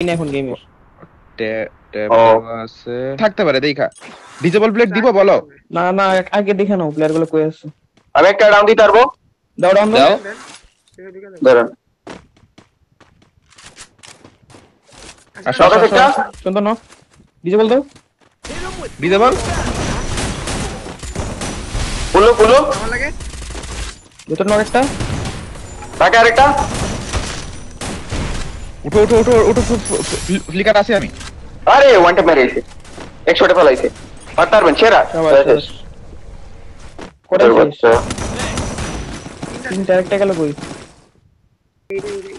না এখন গেমের ট্যাব আছে থাকতে পারে দেখা ডিজেবল প্লেট দিব বলো না না আগে দেখে নাও প্লেয়ার গুলো কই আছে আমি একটা ডাউন দিতে পারবো দাও ডাউন দাও ধরেন আসো আসো একটা সুন্দর নাও ডিজেবল দাও ডিজেবল পুলো পুলো আমার লাগে ভিতর নাও একটা বাকি আরেকটা উঠো উঠো উঠো উঠো ফ্লিকার আছে আমি আরে ওয়ান ট্যাপ মেরেছে 100 টাকা ফলাইছে পারবেন সেরা কোথায় শেষ তিনটা একটা গেল কই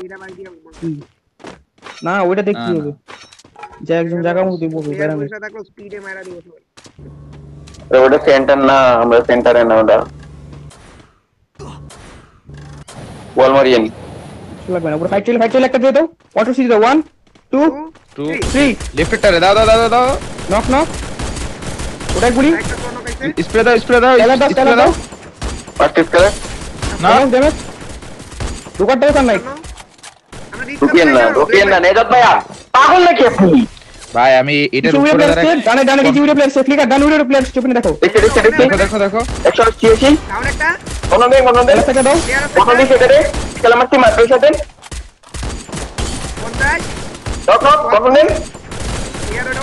এইটা মাই দিয়া না ওইটা দেখতে হবে যে একজন জায়গা মুখ দিব বেরাম পয়সা থাকলো স্পিডে মারা দিব সবাই ওটা সেন্টার না আমরা সেন্টারে না ওটা ওয়াল মারিয়েন লাগবে না পুরো ফাইট চলে একটা দিয়ে দাও অটো সিরি দাও 1 2 2 3 লেফটটারে দাও দাও দাও দাও নক নক ওটাই গুলি একটা কোন কাইছে স্প্রে দাও স্প্রে দাও প্র্যাকটিস করে না ড্যামেজ দুকার দাও নাই আমরা ঢুকিয়েন না নেজাত ভাইয়া পাগল নাকি আপনি ভাই আমি এটার উপরে উপরে দাঁড়াই ডানে ডানে কিছু ভিডিও প্লেয়ার ক্লিক ডান ভিডিও প্লেয়ার স্টপনে দেখো দেখো দেখো দেখো 180 ডাউন একটা কোন দেন থেকে দাও কোন দিকে সেটারে কালামাতি মাত্র সাথে 50 টপ টপ কোন দেন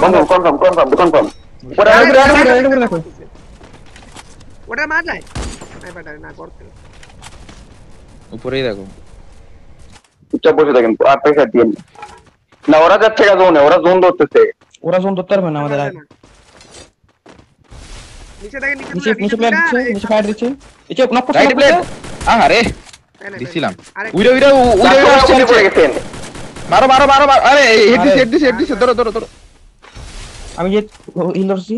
কনফার্ম উপরে দেখো ওটা মার যায় স্নাইপারটা না করতে উপরেই দেখো চুপচাপ বসে থাকেন আর পয়সা দিয়ে না ওরা যাচ্ছে জোনে ওরা জোন ধরতেছে ওরা জোন ধরতে পারবে না আমাদের আগে নিচে দেখেন নিচে প্লেয়ার দিচ্ছে নিচে ফায়ার দিচ্ছে নিচে নক করতে রাইট প্লেট আরে দিছিলাম উইরা আসছে পড়ে গেছেন মারো মারো মারো আরে হেড দিছে ধরো ধরো ধরো আমি যে হিল ধরছি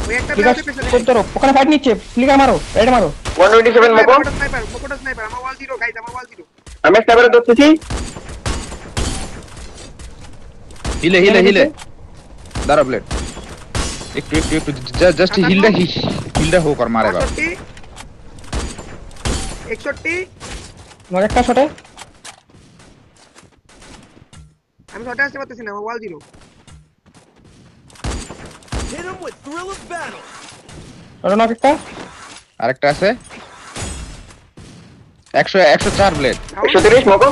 ওই একটা ঠিক আছে ধরো ওখানে ফাইট নিচ্ছে ফ্লিকার মারো রাইট মারো 127 মকো স্নাইপার আমার ওয়াল 0 গাইস আমার ওয়াল 0 আমি স্নাইপারে ধরতেছি হিলে দাঁড়া প্লেট একটু জাস্ট হিলটা হোক আর মারে বাবা 61 নক একটা শটে আমি শটে আসতে পারতেছি না আমার ওয়াল 0 আর নক একটা আরেকটা আছে 104 প্লেট 130 মকো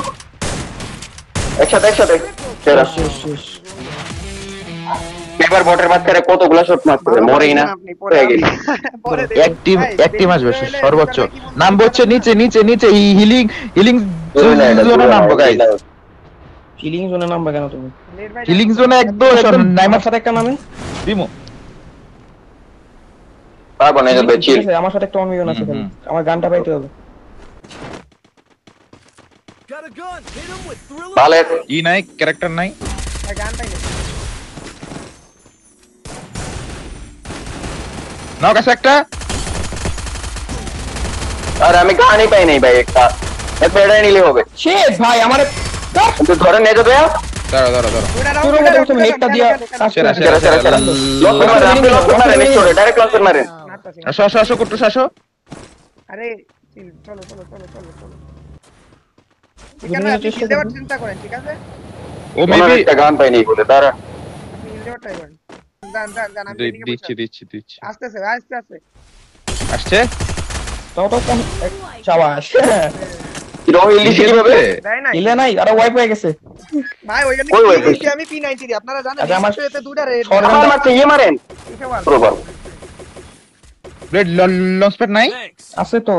একসাথে সেরা শেষ এবার বটের মাঝখানে কতগুলা শট মারছে মরেই না হয়ে গেল অ্যাক্টিভ আসবে সর্বোচ্চ নামবো হচ্ছে নিচে হিলিং জোনে নামবো গাইস হিলিং জোনে নামবা কেন তুমি হিলিং জোনে একদম নাইমার সাথে একটা নামে দিমু পাবো না যাবে চিল আমার সাথে একটা অমিয়ন আছে আমার গানটা পাইতে হবে ভালো ই নাই ক্যারেক্টার নাই গান পাই না নাও কাছে একটা আর আমি গানই পাই নাই ভাই একটা এটাই নিলে হবে শেট ভাই আমারে কিন্তু ধরে নিয়ে যাবে ধরো তুমি নেটটা দিয়া সেরা লক মারেন একটু ডাইরেক্ট লক মারেন আসো কুট্টু আসো আরে চলো ঠিক আছে আপনি হিল দেওয়ার চিন্তা করেন ঠিক আছে ও মেবি একটা গান পাই নাই বলে দাঁড়া আপনি হিল দেওয়ার ট্রাই করেন দান আমি দিচ্ছি আস্তে আসছে তাও তো কম চাওয়াস কিরকম হিল দিছি কিভাবে দেয় না ইলে নাই আর ওয়াইপ হয়ে গেছে ভাই ওইখানে কি আমি P90 দি আপনারা জানেন আচ্ছা, আমার এতে দুইটা রেড আমার মারতে মারেন পুরো বল ব্লেড লঞ্চ প্যাড নাই আছে তো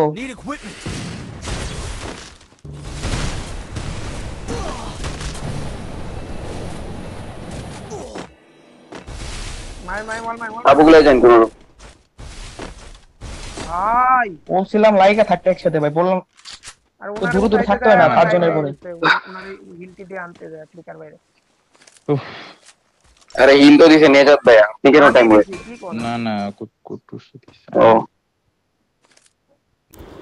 মাই আবুগুলা জান কোন ভাই বলছিলাম লাইকা থাকতে একসাথে ভাই বললাম আর তো দূরে থাকতে হয় না 5 জনের পরে ওনারে হিলটি দিয়ে আনতে যায় ফ্লিকার বাইরে আরে হিল তো দিছে নিয়ে যাত ভাই আপনি কেন টাইম ওয়েস্ট না কুট্টু ও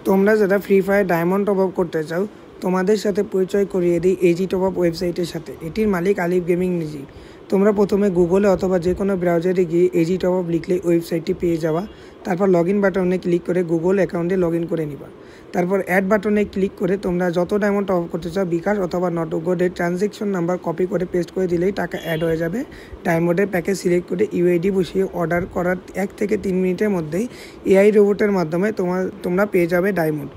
তোমরা যারা free fire diamond top up করতে চাও তোমাদের সাথে পরিচয় করিয়ে দিই এজি টপ আপ ওয়েবসাইটের সাথে। এটির মালিক আলিফ গেমিং নিজেই। তোমরা প্রথমে গুগলে অথবা যে কোনো ব্রাউজারে গিয়ে এজি টপ আপ লিখলে ওয়েবসাইটটি পেয়ে যাওয়া। তারপর লগ ইন বাটনে ক্লিক করে গুগল অ্যাকাউন্টে লগ ইন করে নিবা। তারপর অ্যাড বাটনে ক্লিক করে তোমরা যত ডায়মন্ড টপ আপ করতে চাও বিকাশ অথবা নগদের ট্রানজ্যাকশন নাম্বার কপি করে পেস্ট করে দিলেই টাকা অ্যাড হয়ে যাবে। ডায়মন্ডের প্যাকেজ সিলেক্ট করে ইউআইডি বসিয়ে অর্ডার করার 1 থেকে 3 মিনিটের মধ্যেই এআই রোবটের মাধ্যমে তোমরা পেয়ে যাবে ডায়মন্ড।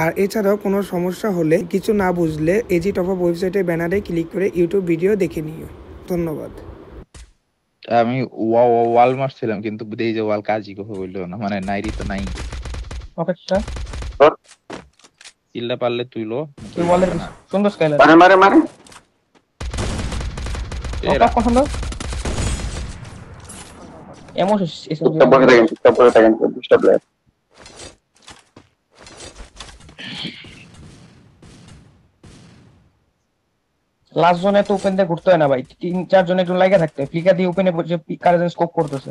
আর এছাড়াও কোনো সমস্যা হলে কিছু না বুঝলে এজি টপ আপ ওয়েবসাইটের ব্যানারে ক্লিক করে ইউটিউব ভিডিও দেখে নিও। ধন্যবাদ। আমি ওয়াল মারছিলাম কিন্তু এই যে ওয়াল কাজই হইলো না, মানে নাইরি তো নাই। পকেটটা কিল্লা পারলে তুইলো তুই ওয়ালের সুন্দর স্কাইলার মারে মারে মারে এরা পছন্দ এমন চুপচাপ বসে থাকেন ডিস্টার্ব লাগে। লাস্ট জোনে তো ওপেন দিয়ে ঘুরতে হয় না ভাই, 3-4 জন একজন লাগা থাকতে ফ্লিকার দিয়ে ওপেনে বসে কারেন্ট স্কোপ করতেছে।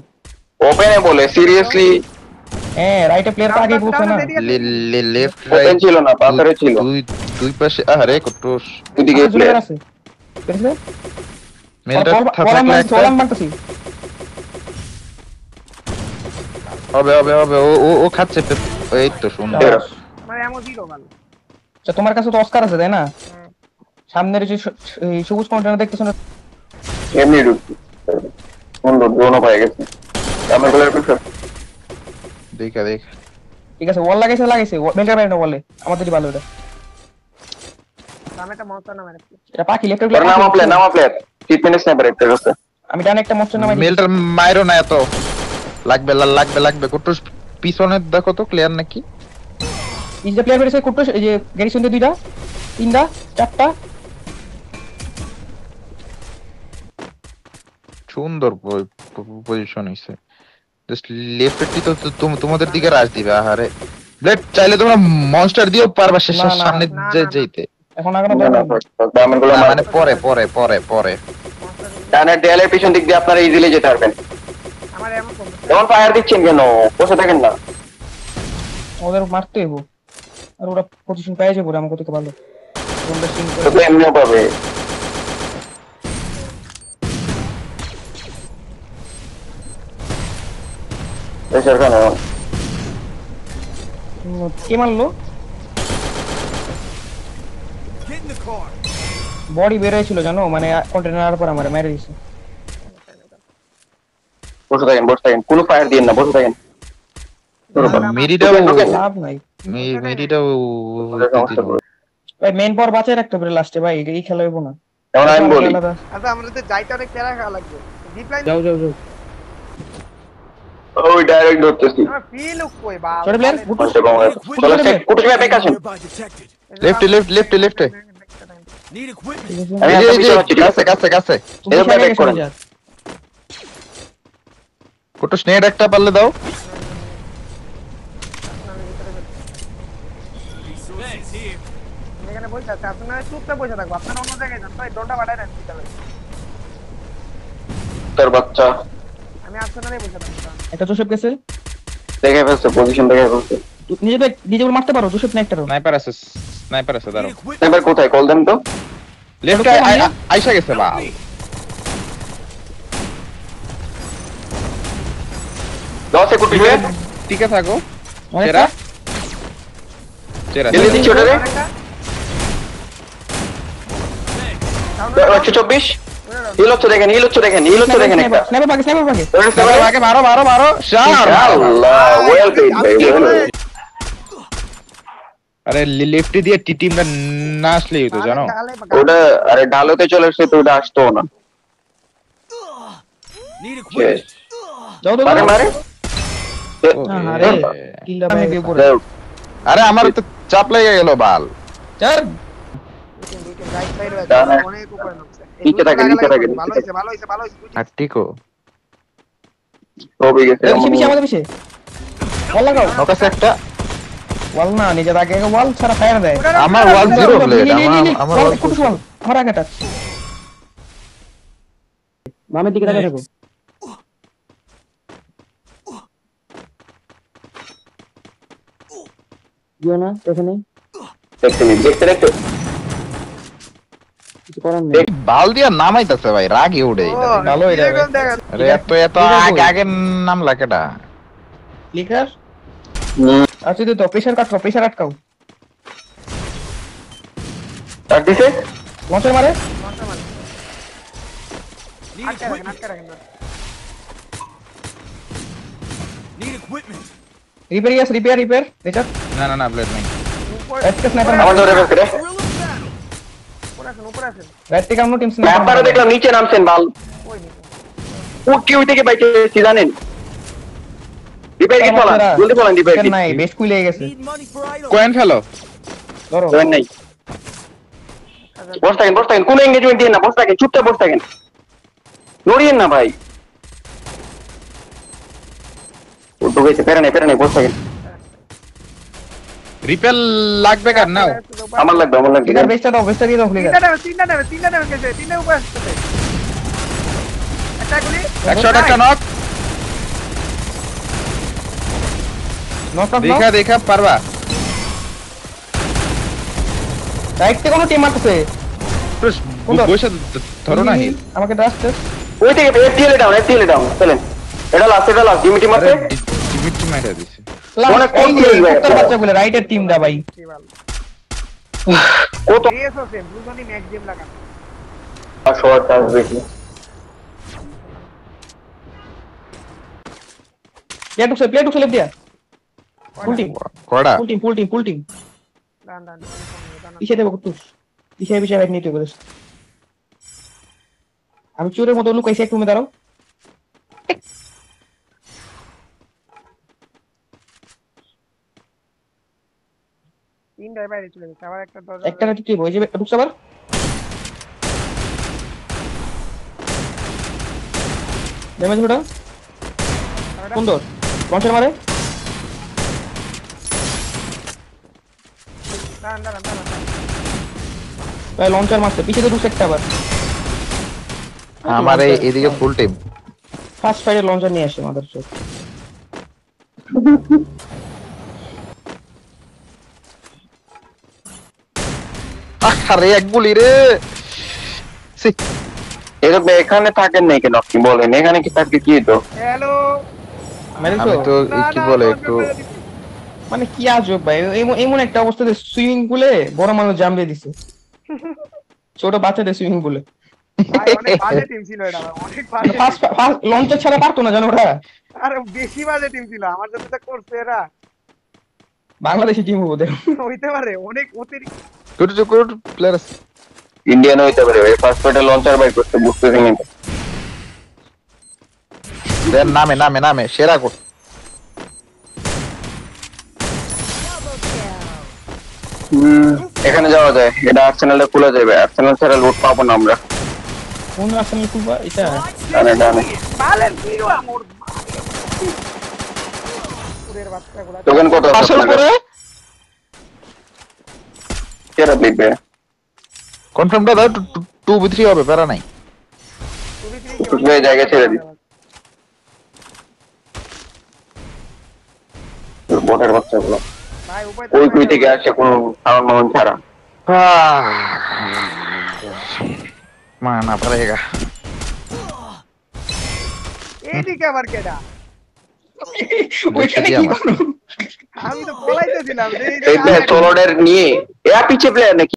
ওপেনে বলে সিরিয়াসলি হ্যাঁ রাইটে প্লেয়ার তো আগে বলছে না। লেফট ওপেন রাইট ছিল না, পাথরে ছিল। দুই পাশে আরে কুটুস দুদিকে জুনিয়র প্লেয়ার আছে পেরেছে মেলটা কলাম থাকলে একটা কলাম মারতেছি। হবে হবে হবে ও খাচ্ছে এই তো সুন্দর। আমার এমন জিরো ভালো। আচ্ছা তোমার কাছে তো অস্কার আছে তাই না? সামনের যে এই সবুজ কন্টেনার দেখতেছ না, এমনি ঢুকছি সুন্দর ড্রোনও পাই গেছে। আমার গোলের পিছনে দেখা দেখ ঠিক আছে ওয়াল লাগাইছে মেলটার বাইরে না ওয়ালে আমাদেরই ভালো এটা। আমি একটা মনস্টার নামাই রাখছি। এটা পাখি লেফট নামা প্লেয়ার ট্রিটমেন্ট স্নাইপার একটা আছে। আমি ডান একটা মনস্টার নামাই মেলটার মাইরো না এত লাগবে লাগবে কুটুস পিছনে দেখো তো ক্লিয়ার নাকি। এই যে প্লেয়ার বেরিয়েছে কুট্টু এই যে গ্যারিসন দিয়ে 2টা 3টা 4টা সুন্দর পজিশন হইছে। জাস্ট লেফটটি তো তোমাদের দিকে রাশ দিবে। আহারে ব্লেড চাইলে তোমরা মনস্টার দিও পারবা শেষের সামনে যেতে। এখন আগে ডায়মন্ডগুলো মানে পরে ডানের দেয়ালের পিছন দিক দিয়ে আপনারা ইজিলি যেতে পারবেন। আমার এমন কম যেমন ফায়ার দিচ্ছেন কেন, বসে থাকেন না। ওদের মারতে হইব আর ওরা পজিশন পেয়ে যাবে আমাকে থেকে ভালো তোমরা সিং করে তো এমনিও পাবে। প্রেসার কেন কে মারলো বডি বের হয়েছিল জানো, মানে কন্টেনার পর আমার মেরে দিয়েছে। বসে থাকেন কোনো ফায়ার দিন না, বসে থাকেন। মেরিটাও লাভ নাই মেরিটাও ভাই মেইন পাওয়ার বাঁচায় রাখতে পারে লাস্টে ভাই, এই খেলা হইব না। এমন আমি বলি আচ্ছা আমাদের যাইতে অনেক প্যারা খাওয়া লাগবে। জিপ লাইন যাও ওই ডাইরেক্ট ধরতেছি। আমার ফিল কই বাবা। ছোট প্লেয়ার চলো চেক কুটুস ভাই ব্যাক আসুন। লেফটে আমি একটা পিছনে আছি, কাছে তুমি এরকম সাইডে back করেন। চলে যাও। কুটুস নেট একটা পারলে দাও। এখানে বসে আছে, আপনারা চুপচাপ বসে থাকবো। আপনারা অন্য জায়গায় যান, ভাই ডোনটা বাড়ায় নেন বিকালে। তোর বাচ্চা আমি আপনারাই বসে থাকতাম। একটা জোসেফ গেছে দেখে ফেলছে, পজিশন দেখে ফেলছে। নিজে মারতে পারো জোসেফ না একটারও। স্নাইপার আছে দাঁড়াও। স্নাইপার কোথায়, কল দেন তো। লেফটে আইসা গেছে বা লসে কুটুস ভাই ঠিক আছে থাকো। আরেকটা চেরা জলদি দিচ্ছি ওটারে। আরেকটা 124 হিল হচ্ছে দেখেন একটা। স্নাইপার পাকে আগে মারো আল্লাহ ওয়েল পেইড ভাই, well played। আরে লেফটে দিয়ে টিমটা না আসলেই হতো জানো। ওটা আরে ডালোতে চলে আসছে তো ওটা আসতো না। শেষ। যাও তো মারে আরে কিলটা ভাই উপরে আরে আমার তো চাপ লেগে গেল বাল। চল রাইট সাইড ডানে। অনেক উপরে নামছে। নিচে থাকে। ভালো হইছে। আর টিকো সবই গেছে। পিছে আমাদের পিছে ওয়াল লাগাও। ওকাছে একটা ওয়াল না নিজে আগে ওয়াল ছাড়া ফায়ার দেয়। আমার ওয়াল জিরো প্লেট আমার ওয়াল কুটুস ওয়াল আমার আগে টাচ বামের দিকে তাকিয়ে থাকো। দিও না এখানে দেখতে করার নেই। বাল দিয়া নামাইতাছে ভাই, রাগে উঠে ও, ভালো হয়ে যাবে। কিরকম দেখা আরে এত এত আগে নামলা কেডা? ক্লিকার হুম আচ্ছা তো প্রেসার আটকাও আর দিছে লঞ্চার মারে আটকে রাখেন না। রিপেয়ার রিচার্জ না না না, ব্লেড নাই। উপরে এসকে স্নাইপার আমার ধরে ফেলছে রে উপরে আছেন রাইট থেকে আমরা টিম ব্যাপারে দেখলাম নিচে নামছেন বাল ওই নিচে। ও কেউ থেকে বাইতেছি জানেন রিপেয়ার কি পলান জলদি পলান রিপেয়ার কি নাই বেশ কুইলে গেছে কয়েন ফেলো। ধরো ধরেন নাই বস থাকেন কোনো এঙ্গেজমেন্ট দিয়ে না, বস থাকেন চুপচাপ বস থাকেন, নড়িয়েন না ভাই। ও ঢুকেছে, পেরে নেই বস থাকেন। রিপেল লাগবে কার নাও? আমার লাগবে ক্লিকার বেসটা দিয়ে দাও ক্লিকার তিনটা নেবে গেছে, তিনটা উপরে আসতেছে। একটা গুলি 100 টাকা নক। নক দেখা পারবা? রাইট থেকে কোনো টিম মারতেছে কোনটা? বসে ধরো না হিল। আমাকে ডাস্ট ওই থেকে এফটিএল ডাউন চলেন। এটা লাস্ট ডিমিটি মারছে ডিমিটি মাইরা দিছে। অনেক কম এই খেলবে। কুত্তার বাচ্চাগুলো রাইটের টিমটা ভাই কি ভালো। কত এসও সেম, দুজনই ম্যাক্স গেম লাগান। শর্ট আসবে বেশি প্লে ঢুকছে লেফট দিয়া কড়া ফুল টিম ডান পিছিয়ে দেবো কুত্তুস পিছিয়ে রাইট নিতে বলেছ আমি চোরের মতো লুকাইছি এক রুমে দাঁড়াও তিনটায় বাইরে চলে গেছে, আবার একটা দরজা একটা না কি ওই যে ঢুকছে আবার ড্যামেজ ওটা সুন্দর লঞ্চার মারে দাঁড়ান। ভাই লঞ্চার মারছে পিছিয়ে ঢুকছে একটা আবার আমার এদিকে ফুল টিম। ফার্স্ট ফাইটে লঞ্চার নিয়ে আসে মাদার চোখ আরে এক গুলি রে। এরকম এখানে থাকেন নাই কেন আপনি বলেন, এখানে কি থাকবে কি তো হ্যালো মেরেছো আমি তো কি বলে একটু মানে কি আজব ভাই এমন একটা অবস্থাতে সুইমিং পুলে বড় মানুষ জাম দিয়ে দিছে ছোট বাচ্চাদের সুইমিং পুলে ভাই অনেক বাজে টিম ছিল এটা, ভাই, অনেক বাজে ফার্স্ট লঞ্চার ছাড়া পারতো না জানো ওরা আরে বেশি বাজে টিম ছিল আমার সাথে করছে এরা, বাংলাদেশি টিম ওদের হইতে পারে অনেক অতিরিক্ত। গুড প্লেয়ার আছে। ইন্ডিয়ান হইতে পারে ভাই, ফার্স্ট ফাইটে লঞ্চার বাই করতে বুঝতেছি না। দেন নামে সেরা কোট। এখানে যাওয়া যায়, এটা আর্সেনালে খোলা যাবে, আর্সেনাল ছাড়া লুট পাবো না আমরা। কোন রাস্তা খুলবা এটা ডানে বালের হিরো আমর পুরের বাচ্চাগুলা তোকেন কত আছে আসল আপনাদের? করে কেরা লিখবে কনফার্মটা দাও 2v3 হবে প্যারা নাই। তুই জায়গা ছেড়ে দিস বটের বাচ্চাগুলো ভাই উপায় ওই কুই থেকে আসে কোনো কারণ মামন ছাড়া। মানা পড়েগা। এইদিকে আবার কেডা? ওইখানে কি করো আমি তো পলাইতেছিলাম এই সোলোডের নিয়ে এ পিছে প্লেয়ার নাকি